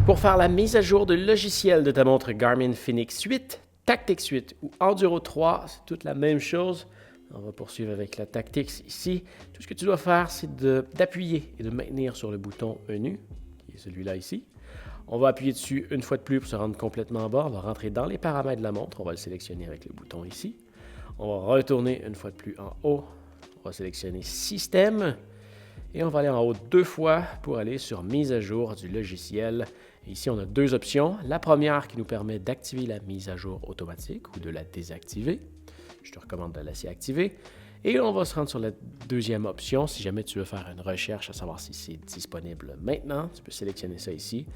Pour faire la mise à jour de logiciel de ta montre Garmin Fenix 8, Tactix 8 ou Enduro 3, c'est toute la même chose. On va poursuivre avec la Tactix ici. Tout ce que tu dois faire, c'est d'appuyer et de maintenir sur le bouton menu, qui est celui-là ici. On va appuyer dessus une fois de plus pour se rendre complètement en bas. On va rentrer dans les paramètres de la montre. On va le sélectionner avec le bouton ici. On va retourner une fois de plus en haut. On va sélectionner Système. Et on va aller en haut 2 fois pour aller sur Mise à jour du logiciel. Et ici, on a 2 options. La première qui nous permet d'activer la mise à jour automatique ou de la désactiver. Je te recommande de la laisser activer. Et on va se rendre sur la deuxième option. Si jamais tu veux faire une recherche à savoir si c'est disponible maintenant, tu peux sélectionner ça ici.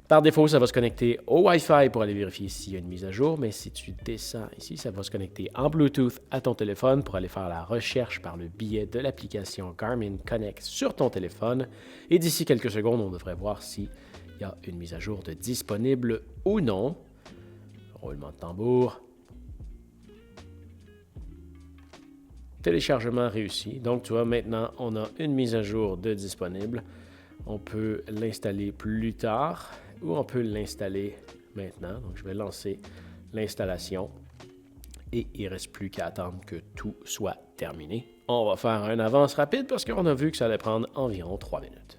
Par défaut, ça va se connecter au Wi-Fi pour aller vérifier s'il y a une mise à jour, mais si tu descends ici, ça va se connecter en Bluetooth à ton téléphone pour aller faire la recherche par le biais de l'application Garmin Connect sur ton téléphone. Et d'ici quelques secondes, on devrait voir s'il y a une mise à jour de disponible ou non. Roulement de tambour. Téléchargement réussi. Donc, tu vois, maintenant, on a une mise à jour de disponible. On peut l'installer plus tard ou on peut l'installer maintenant. Donc, je vais lancer l'installation et il ne reste plus qu'à attendre que tout soit terminé. On va faire un avance rapide parce qu'on a vu que ça allait prendre environ 3 minutes.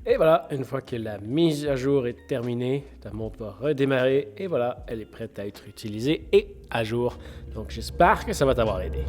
Et voilà, une fois que la mise à jour est terminée, ta montre va redémarrer et voilà, elle est prête à être utilisée et à jour. Donc j'espère que ça va t'avoir aidé.